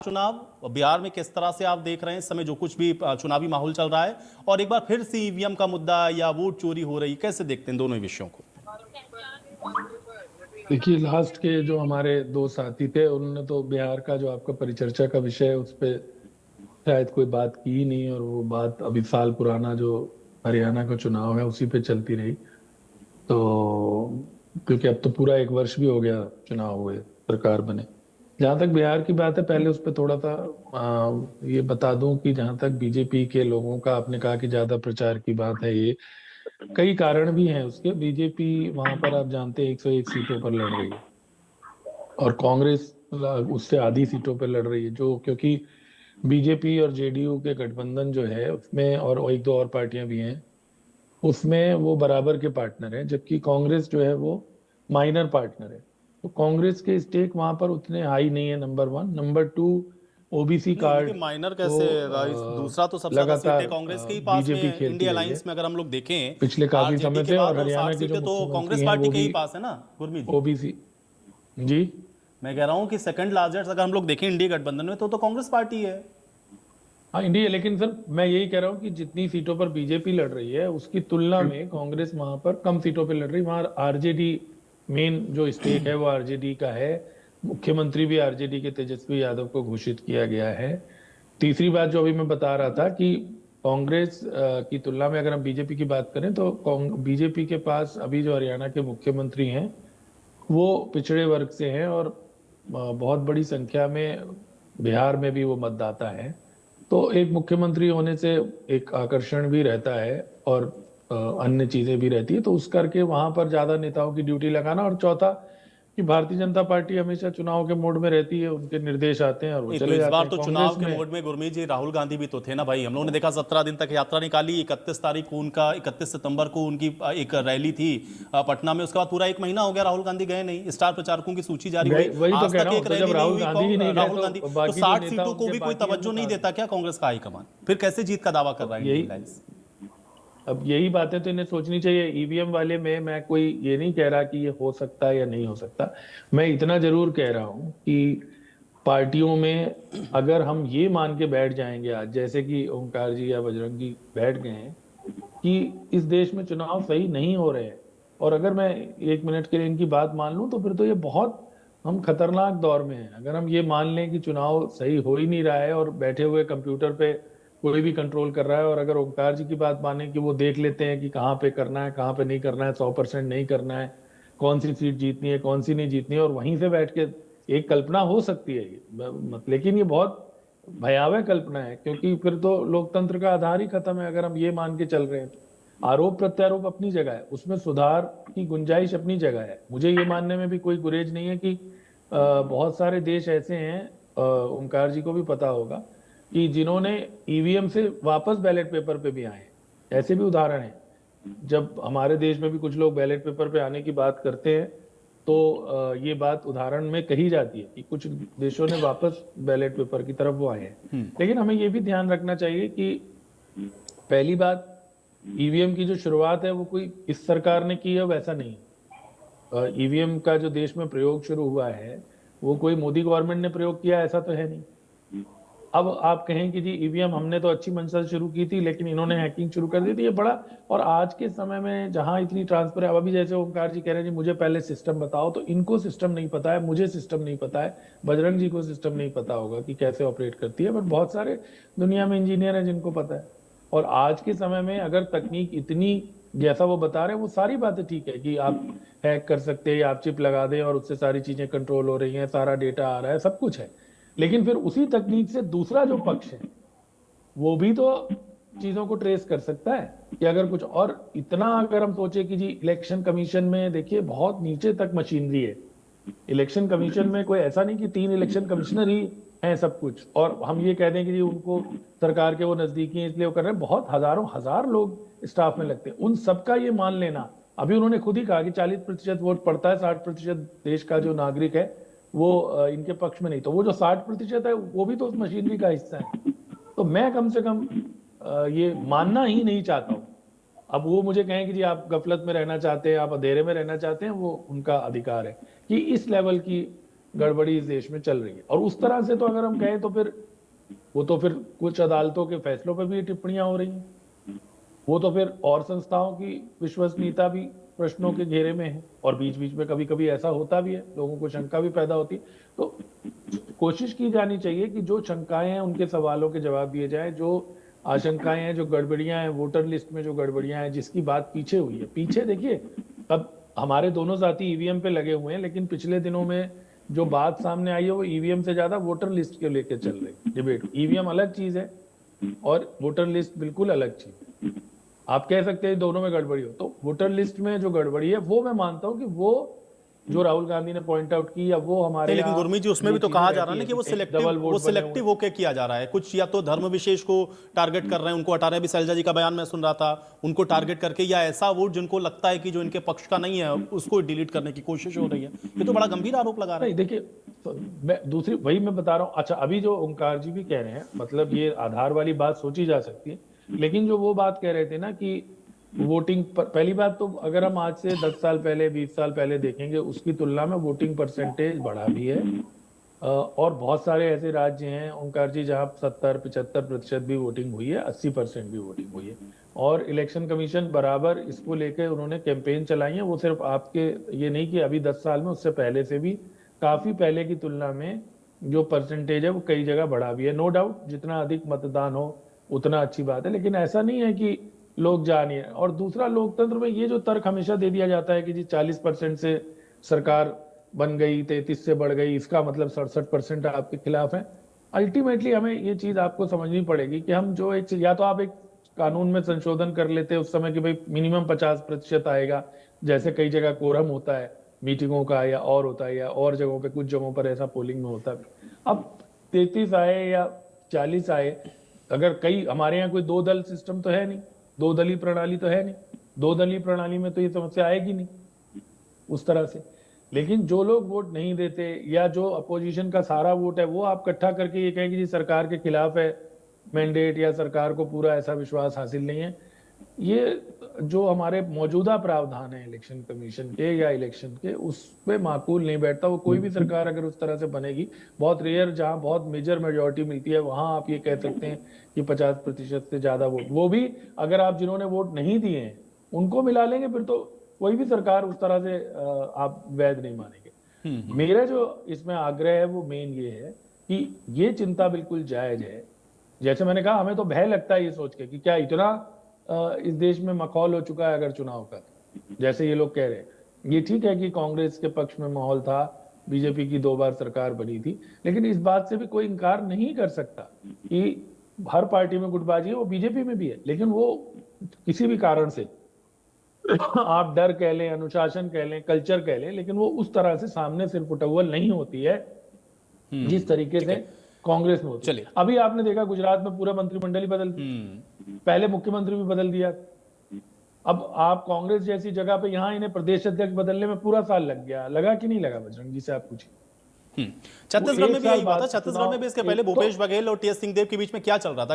चुनाव बिहार में किस तरह से आप देख रहे हैं इस समय जो कुछ भी चुनावी माहौल चल रहा है, और एक बार फिर से ईवीएम का मुद्दा या वोट चोरी हो रही, कैसे देखते हैं दोनों ही विषयों को? देखिए, लास्ट के जो हमारे दो साथी थे उन्होंने तो बिहार का जो आपका परिचर्चा का विषय है उस पे शायद कोई बात की ही नहीं, और वो बात अभी साल पुराना जो हरियाणा का चुनाव है उसी पे चलती रही। तो क्योंकि अब तो पूरा एक वर्ष भी हो गया चुनाव हुए, सरकार बने। जहां तक बिहार की बात है, पहले उस पर थोड़ा सा ये बता दूं कि जहां तक बीजेपी के लोगों का, आपने कहा कि ज्यादा प्रचार की बात है, ये कई कारण भी हैं उसके। बीजेपी वहां पर आप जानते हैं 101 सीटों पर लड़ रही है, और कांग्रेस उससे आधी सीटों पर लड़ रही है, जो क्योंकि बीजेपी और जेडीयू के गठबंधन जो है उसमें, और एक दो और पार्टियां भी हैं उसमें, वो बराबर के पार्टनर हैं, जबकि कांग्रेस जो है वो माइनर पार्टनर है। तो कांग्रेस के स्टेक वहां पर उतने हाई नहीं है, number one. Number two, OBC नहीं कार्ड देखिए, माइनर तो कैसे दूसरा तो सबसे ज्यादा सीटें लगातार कांग्रेस के ही पास में बीजेपी है। खेलती इंडिया रही है अलायंस में अगर हम लोग देखें, पिछले काफी आरजेडी समय के से, बाद और और हरियाणा 60 के जो सीटें तो मुख्यमंत्री कांग्रेस हैं पार्टी वो के ही भी पास है ना, गुरमीत जी। ओबीसी। जी। मैं कह रहा हूँ कि सेकंड लार्जेस्ट अगर हम लोग देखें इंडिया गठबंधन में तो कांग्रेस पार्टी है। हाँ, इंडिया, लेकिन सर मैं यही कह रहा हूँ कि जितनी सीटों पर बीजेपी लड़ रही है उसकी तुलना में कांग्रेस वहां पर कम सीटों पर लड़ रही है। वहां आरजेडी मेन जो स्टेक है वो आरजेडी का है। मुख्यमंत्री भी आरजेडी के तेजस्वी यादव को घोषित किया गया है। तीसरी बात जो अभी मैं बता रहा था कि कांग्रेस की तुलना में अगर हम बीजेपी की बात करें तो बीजेपी के पास अभी जो हरियाणा के मुख्यमंत्री हैं वो पिछड़े वर्ग से हैं, और बहुत बड़ी संख्या में बिहार में भी वो मतदाता है। तो एक मुख्यमंत्री होने से एक आकर्षण भी रहता है, और अन्य चीजें भी रहती है, तो उस करके वहां पर ज्यादा नेताओं की ड्यूटी लगाना। और चौथा कि भारतीय जनता पार्टी हमेशा चुनाव के मोड में रहती है, उनके निर्देश आते हैं और वो नहीं तो चले इस जाते बार हैं। तो चुनाव कांग्रेस के में मोड में गुरमीत जी राहुल गांधी भी तो थे ना भाई। हम लोगों ने देखा 17 दिन तक यात्रा निकाली। 31 तारीख को उनका, 31 सितंबर को उनकी एक रैली थी पटना में। उसके बाद पूरा एक महीना हो गया राहुल गांधी गए नहीं। स्टार प्रचारकों की सूची जारी गए, हुई, वही तो आज कह तक रहा हूँ। एक तो जब रैली नहीं राहुल हुई गांधी ही नहीं गए राहुल गांधी। तो तो बाकी जो 60 नेता सीटों को उनके भी कोई बाकी हैं तवज्जो वो नहीं कहाँ गए? देता क्या कांग्रेस का हाईकमान? फिर कैसे जीत का दावा कर रहा है इंडिया यही, अलायंस? अब यही बातें तो इन्हें सोचनी चाहिए। ईवीएम वाले में मैं कोई ये नहीं कह रहा कि ये हो सकता है या नहीं हो सकता। मैं इतना जरूर कह रहा हूँ कि पार्टियों में अगर हम ये मान के बैठ जाएंगे आज, जैसे कि ओंकार जी या बजरंगी बैठ गए हैं, कि इस देश में चुनाव सही नहीं हो रहे हैं, और अगर मैं एक मिनट के लिए इनकी बात मान लूं, तो फिर तो ये बहुत, हम खतरनाक दौर में हैं। अगर हम ये मान लें कि चुनाव सही हो ही नहीं रहा है और बैठे हुए कंप्यूटर पे कोई भी कंट्रोल कर रहा है, और अगर ओंकार जी की बात माने कि वो देख लेते हैं कि कहाँ पे करना है, कहाँ पे नहीं करना है, 100% नहीं करना है, कौन सी सीट जीतनी है, कौन सी नहीं जीतनी है, और वहीं से बैठ के एक कल्पना हो सकती है ये लेकिन ये बहुत भयावह कल्पना है, क्योंकि फिर तो लोकतंत्र का आधार ही खत्म है अगर हम ये मान के चल रहे हैं। तो आरोप प्रत्यारोप अपनी जगह है, उसमें सुधार की गुंजाइश अपनी जगह है। मुझे ये मानने में भी कोई गुरेज नहीं है कि बहुत सारे देश ऐसे हैं, ओंकार जी को भी पता होगा, कि जिन्होंने ईवीएम से वापस बैलेट पेपर पे भी आए हैं। ऐसे भी उदाहरण हैं। जब हमारे देश में भी कुछ लोग बैलेट पेपर पे आने की बात करते हैं तो ये बात उदाहरण में कही जाती है कि कुछ देशों ने वापस बैलेट पेपर की तरफ वो आए हैं। लेकिन हमें ये भी ध्यान रखना चाहिए कि पहली बात, ईवीएम की जो शुरुआत है वो कोई इस सरकार ने की है वैसा नहीं। ईवीएम का जो देश में प्रयोग शुरू हुआ है वो कोई मोदी गवर्नमेंट ने प्रयोग किया ऐसा तो है नहीं। अब आप कहें कि जी ईवीएम हमने तो अच्छी मंशा से शुरू की थी लेकिन इन्होंने हैकिंग शुरू कर दी थी, ये बड़ा। और आज के समय में जहां इतनी ट्रांसफर है, अब अभी जैसे ओंकार जी कह रहे हैं जी मुझे पहले सिस्टम बताओ, तो इनको सिस्टम नहीं पता है, मुझे सिस्टम नहीं पता है, बजरंग जी को सिस्टम नहीं पता होगा कि कैसे ऑपरेट करती है, बट बहुत सारे दुनिया में इंजीनियर हैं जिनको पता है। और आज के समय में अगर तकनीक इतनी, जैसा वो बता रहे हैं, वो सारी बातें ठीक है कि आप हैक कर सकते हैं, आप चिप लगा दें और उससे सारी चीजें कंट्रोल हो रही हैं, सारा डेटा आ रहा है, सब कुछ है। लेकिन फिर उसी तकनीक से दूसरा जो पक्ष है वो भी तो चीजों को ट्रेस कर सकता है कि अगर कुछ और इतना, अगर हम सोचे कि जी इलेक्शन कमीशन में देखिए बहुत नीचे तक मशीनरी है। इलेक्शन कमीशन में कोई ऐसा नहीं कि 3 इलेक्शन कमिश्नर ही हैं सब कुछ, और हम ये कह दें कि जी उनको सरकार के वो नजदीकी हैं इसलिए वो कर रहे हैं। बहुत हजारों हजार लोग स्टाफ में लगते हैं, उन सबका ये मान लेना। अभी उन्होंने खुद ही कहा कि 40% वोट पड़ता है, 60% देश का जो नागरिक है वो इनके पक्ष में नहीं। तो वो जो 60% है वो भी तो उस मशीनरी का हिस्सा है। तो मैं कम से कम ये मानना ही नहीं चाहता हूँ। अब वो मुझे कहें कि जी आप गफलत में रहना चाहते हैं, आप अंधेरे में रहना चाहते हैं, वो उनका अधिकार है कि इस लेवल की गड़बड़ी इस देश में चल रही है। और उस तरह से तो अगर हम कहें तो फिर वो तो फिर कुछ अदालतों के फैसलों पर भी टिप्पणियां हो रही हैं, वो तो फिर और संस्थाओं की विश्वसनीयता भी प्रश्नों के घेरे में है। और बीच बीच में कभी कभी ऐसा होता भी है, लोगों को शंका भी पैदा होती है। तो कोशिश की जानी चाहिए कि जो शंकाएं हैं उनके सवालों के जवाब दिए जाए, जो आशंकाएं हैं, जो गड़बड़ियां हैं वोटर लिस्ट में, जो गड़बड़ियां हैं जिसकी बात पीछे हुई है, पीछे देखिए अब हमारे दोनों साथी ईवीएम पे लगे हुए हैं, लेकिन पिछले दिनों में जो बात सामने आई है वो ईवीएम से ज्यादा वोटर लिस्ट के लेकर चल रही डिबेट। ईवीएम अलग चीज है और वोटर लिस्ट बिल्कुल अलग चीज है। आप कह सकते हैं दोनों में गड़बड़ी हो, तो वोटर लिस्ट में जो गड़बड़ी है वो मैं मानता हूं कि वो जो राहुल गांधी ने पॉइंट आउट की, या वो हमारे लेकिन गुरमीत जी उसमें भी तो कहा जा रहा है ना कि वो सिलेक्टिव होके किया जा रहा है। कुछ या तो धर्म विशेष को टारगेट कर रहे हैं, उनको हटा रहे हैं। अभी शैलजा जी का बयान मैं सुन रहा था, उनको टारगेट करके, या ऐसा वोट जिनको लगता है कि जो इनके पक्ष का नहीं है उसको डिलीट करने की कोशिश हो रही है। ये तो बड़ा गंभीर आरोप लगा रहे हैं। नहीं देखिए, तो मैं दूसरी वही मैं बता रहा हूँ। अच्छा, अभी जो ओंकार जी भी कह रहे हैं, मतलब ये आधार वाली बात सोची जा सकती है, लेकिन जो वो बात कह रहे थे ना कि वोटिंग पर, पहली बात तो अगर हम आज से 10 साल पहले 20 साल पहले देखेंगे, उसकी तुलना में वोटिंग परसेंटेज बढ़ा भी है। और बहुत सारे ऐसे राज्य हैं ओंकार जी जहां 70-75% भी वोटिंग हुई है, 80% भी वोटिंग हुई है। और इलेक्शन कमीशन बराबर इसको लेकर उन्होंने कैंपेन चलाई है। वो सिर्फ आपके ये नहीं कि अभी 10 साल में, उससे पहले से भी काफी पहले की तुलना में जो परसेंटेज है वो कई जगह बढ़ा भी है। नो डाउट जितना अधिक मतदान हो उतना अच्छी बात है, लेकिन ऐसा नहीं है कि लोग जा नहीं है। और दूसरा, लोकतंत्र में ये जो तर्क हमेशा दे दिया जाता है कि जी 40% से सरकार बन गई, 33 से बढ़ गई, इसका मतलब 67% आपके खिलाफ है। अल्टीमेटली हमें ये चीज आपको समझनी पड़ेगी कि हम जो एक, या तो आप एक कानून में संशोधन कर लेते उस समय कि भाई मिनिमम 50% आएगा, जैसे कई जगह कोरम होता है मीटिंगों का, या और होता है, या और जगहों पे, कुछ जगहों पर ऐसा पोलिंग में होता है। अब 33 आए या 40 आए, अगर कई, हमारे यहाँ कोई दो दल सिस्टम तो है नहीं, दो दलीय प्रणाली तो है नहीं, दो दलीय प्रणाली में तो ये समस्या आएगी नहीं उस तरह से। लेकिन जो लोग वोट नहीं देते, या जो अपोजिशन का सारा वोट है वो आप इकट्ठा करके ये कहें कि जी सरकार के खिलाफ है मैंडेट, या सरकार को पूरा ऐसा विश्वास हासिल नहीं है, ये जो हमारे मौजूदा प्रावधान है इलेक्शन कमीशन के या इलेक्शन के, उस पे माकूल नहीं बैठता। वो कोई भी सरकार अगर उस तरह से बनेगी, बहुत रेयर जहां बहुत मेजर मेजोरिटी मिलती है वहां आप ये कह सकते हैं कि 50% से ज्यादा वोट, वो भी अगर आप जिन्होंने वोट नहीं दिए हैं उनको मिला लेंगे, फिर तो कोई भी सरकार उस तरह से आप वैध नहीं मानेंगे। मेरा जो इसमें आग्रह है वो मेन ये है कि ये चिंता बिल्कुल जायज है। जैसे मैंने कहा, हमें तो भय लगता है ये सोच के कि क्या इतना इस देश में मखौल हो चुका है अगर चुनाव का, जैसे ये लोग कह रहे हैं। ये ठीक है कि कांग्रेस के पक्ष में माहौल था, बीजेपी की 2 बार सरकार बनी थी, लेकिन इस बात से भी कोई इनकार नहीं कर सकता कि हर पार्टी में गुटबाजी है, वो बीजेपी में भी है। लेकिन वो किसी भी कारण से आप डर कह लें, अनुशासन कह लें, कल्चर कह लें, लेकिन वो उस तरह से सामने सिर्फ उठव्वल नहीं होती है जिस तरीके से कांग्रेस में होती। चलिए, अभी आपने देखा गुजरात में पूरा मंत्रिमंडल ही बदल दिया, पहले मुख्यमंत्री भी बदल दिया। अब आप कांग्रेस जैसी जगह पे यहाँ इन्हें प्रदेश अध्यक्ष बदलने में पूरा साल लग गया, लगा कि नहीं लगा? बजरंग जी से आप पूछिए। छत्तीसगढ़ में भी यही बात है। छत्तीसगढ़ में भी इसके पहले भूपेश बघेल और टीएस सिंहदेव के बीच में क्या चल रहा था?